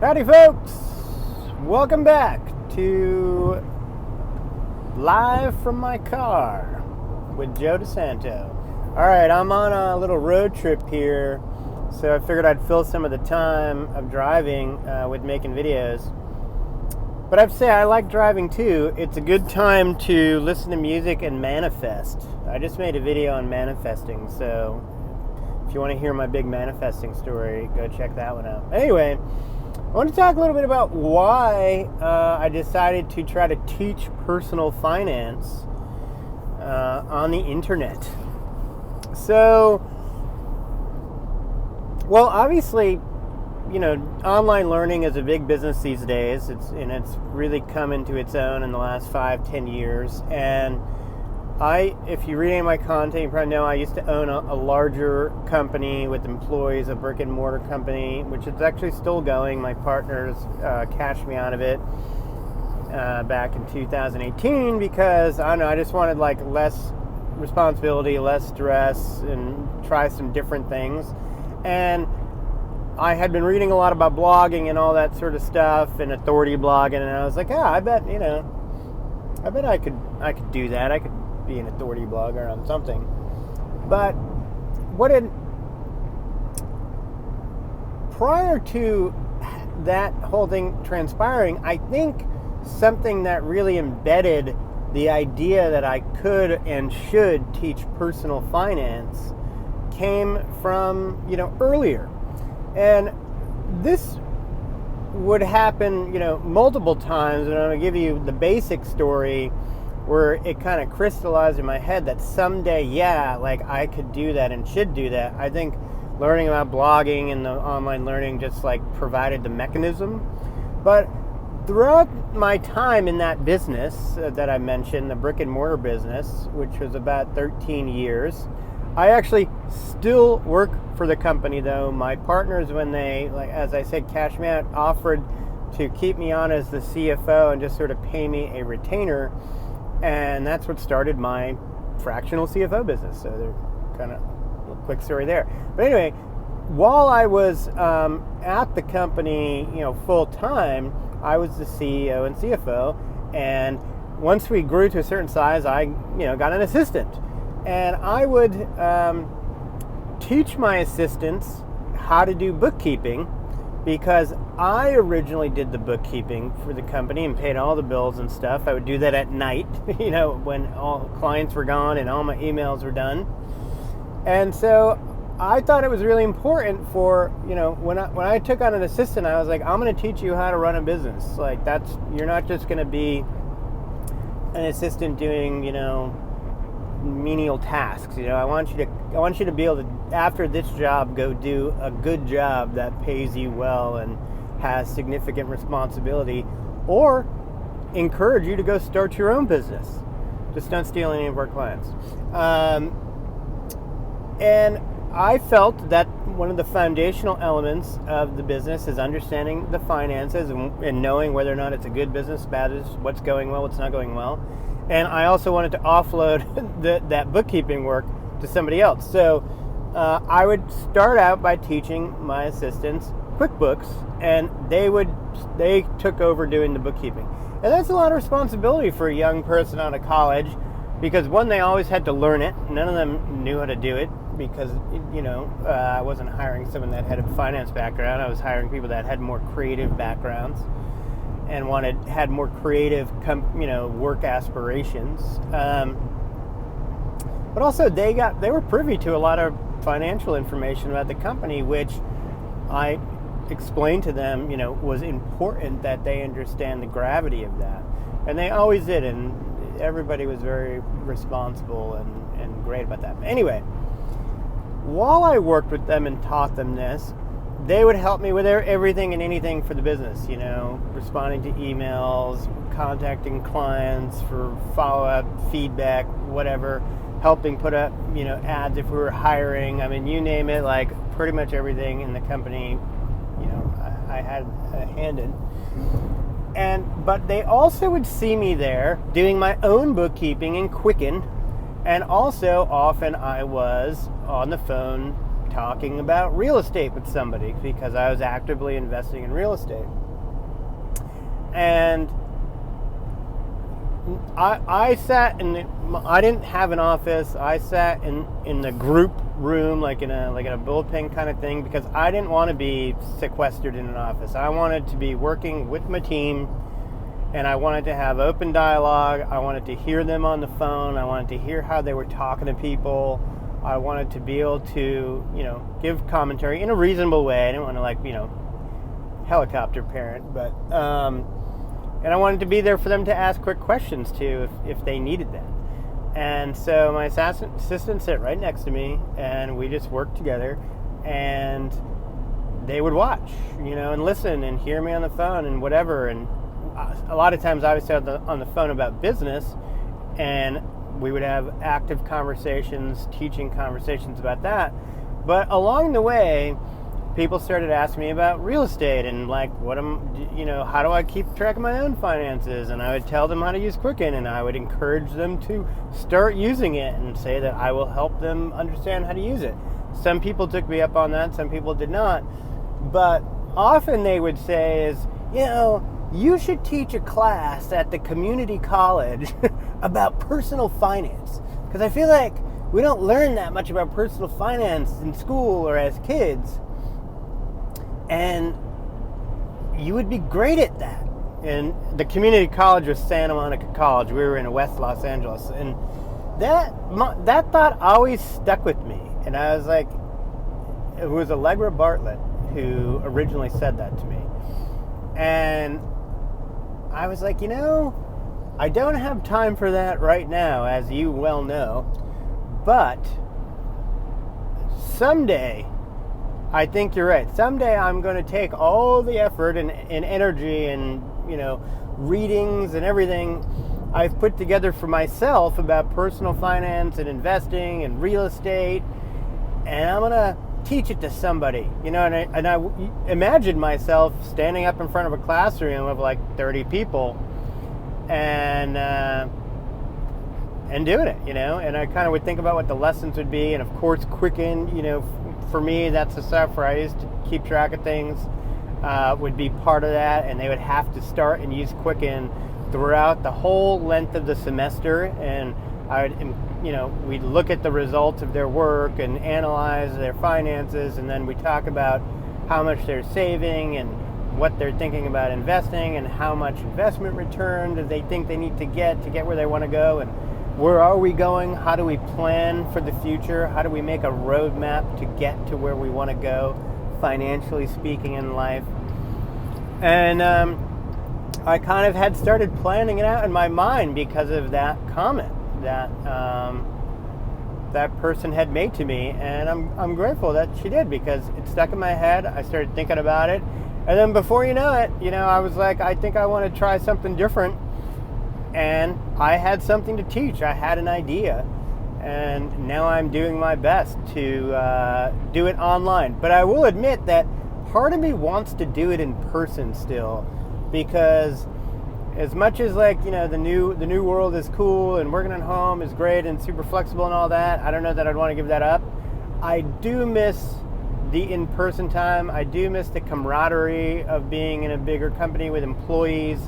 Howdy folks, welcome back to Live from My Car with Joe DeSanto. Alright, I'm on a little road trip here, so I figured I'd fill some of the time of driving with making videos. But I have to say, I like driving too. It's a good time to listen to music and manifest. I just made a video on manifesting, so if you want to hear my big manifesting story, go check that one out. Anyway, I want to talk a little bit about why I decided to try to teach personal finance on the internet. So, well, obviously, you know, online learning is a big business these days. It's really come into its own in the last 5-10 years. And if you read any of my content, you probably know I used to own a larger company with employees, a brick and mortar company, which is actually still going. My partners cashed me out of it back in 2018 because, I don't know, I just wanted like less responsibility, less stress, and try some different things. And I had been reading a lot about blogging and all that sort of stuff and authority blogging, and I was like, I bet I could do that. I could be an authority blogger on something. But prior to that whole thing transpiring, I think something that really embedded the idea that I could and should teach personal finance came from, earlier. And this would happen, multiple times, and I'm going to give you the basic story where it kind of crystallized in my head that someday, I could do that and should do that. I think learning about blogging and the online learning just provided the mechanism. But throughout my time in that business that I mentioned, the brick and mortar business, which was about 13 years, I actually still work for the company, though. My partners, when they, as I said, cashed me out, offered to keep me on as the CFO and just sort of pay me a retainer. And that's what started my fractional CFO business. So they're kind of a little quick story there. But anyway, while I was at the company, full time, I was the CEO and CFO. And once we grew to a certain size, I, got an assistant. And I would teach my assistants how to do bookkeeping, because I originally did the bookkeeping for the company and paid all the bills and stuff. I would do that at night, when all clients were gone and all my emails were done. And so I thought it was really important for, when I took on an assistant, I was like, I'm going to teach you how to run a business. You're not just going to be an assistant doing, menial tasks. I want you to be able to, after this job, go do a good job that pays you well and has significant responsibility, or encourage you to go start your own business. Just don't steal any of our clients. And I felt that one of the foundational elements of the business is understanding the finances and knowing whether or not it's a good business, bad business, what's going well, what's not going well. And I also wanted to offload that bookkeeping work to somebody else. So I would start out by teaching my assistants QuickBooks, and they took over doing the bookkeeping. And that's a lot of responsibility for a young person out of college, because one, they always had to learn it. None of them knew how to do it, because I wasn't hiring someone that had a finance background. I was hiring people that had more creative backgrounds and had more creative, work aspirations. But also they were privy to a lot of financial information about the company, which I explained to them, was important that they understand the gravity of that. And they always did, and everybody was very responsible and great about that. But anyway, while I worked with them and taught them this, they would help me with everything and anything for the business, responding to emails, contacting clients for follow-up, feedback, whatever, helping put up, ads if we were hiring. I mean, you name it, pretty much everything in the company, I had a hand in. But they also would see me there doing my own bookkeeping in Quicken, and also often I was on the phone talking about real estate with somebody because I was actively investing in real estate. And I sat I didn't have an office. I sat in the group room, like in a bullpen kind of thing, because I didn't want to be sequestered in an office. I wanted to be working with my team, and I wanted to have open dialogue. I wanted to hear them on the phone. I wanted to hear how they were talking to people. I wanted to be able to, give commentary in a reasonable way. I didn't want to helicopter parent, but and I wanted to be there for them to ask quick questions to if they needed that. And so my assistant sat right next to me, and we just worked together, and they would watch, and listen and hear me on the phone and whatever. And a lot of times I would sit on the phone about business, and we would have active conversations, teaching conversations about that. But along the way, people started asking me about real estate and how do I keep track of my own finances? And I would tell them how to use Quicken, and I would encourage them to start using it and say that I will help them understand how to use it. Some people took me up on that, some people did not. But often they would say is, you should teach a class at the community college about personal finance. Because I feel like we don't learn that much about personal finance in school or as kids. And you would be great at that. And the community college was Santa Monica College. We were in West Los Angeles. And that thought always stuck with me. And I was like, it was Allegra Bartlett who originally said that to me. And I was like, I don't have time for that right now, as you well know. But someday, I think you're right. Someday I'm going to take all the effort and energy and, readings and everything I've put together for myself about personal finance and investing and real estate, and I'm going to teach it to somebody, and I imagined myself standing up in front of a classroom of 30 people and doing it, and I kind of would think about what the lessons would be. And of course, Quicken, for me, that's the software I used to keep track of things, would be part of that. And they would have to start and use Quicken throughout the whole length of the semester. And we'd look at the results of their work and analyze their finances. And then we talk about how much they're saving and what they're thinking about investing and how much investment return do they think they need to get where they want to go, and where are we going? How do we plan for the future? How do we make a roadmap to get to where we want to go, financially speaking, in life? And I kind of had started planning it out in my mind because of that comment that that person had made to me. And I'm grateful that she did, because it stuck in my head. I started thinking about it. And then before you know it, I was like, I think I want to try something different. And I had something to teach. I had an idea. And now I'm doing my best to do it online. But I will admit that part of me wants to do it in person still. Because as much as the new world is cool and working at home is great and super flexible and all that, I don't know that I'd want to give that up. I do miss the in-person time. I do miss the camaraderie of being in a bigger company with employees.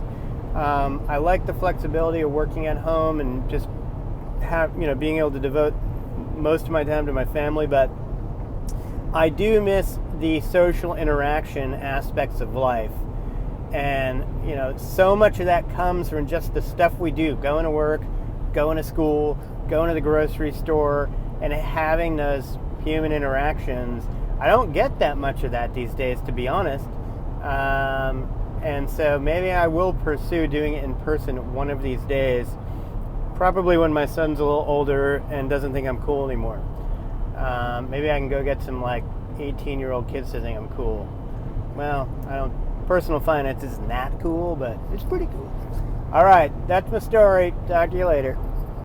I like the flexibility of working at home and just being able to devote most of my time to my family, but I do miss the social interaction aspects of life. And so much of that comes from just the stuff we do, going to work, going to school, going to the grocery store, and having those human interactions. I don't get that much of that these days, to be honest. And so maybe I will pursue doing it in person one of these days, probably when my son's a little older and doesn't think I'm cool anymore. Maybe I can go get some 18-year-old kids to think I'm cool. Well, personal finance isn't that cool, but it's pretty cool. All right, that's my story. Talk to you later.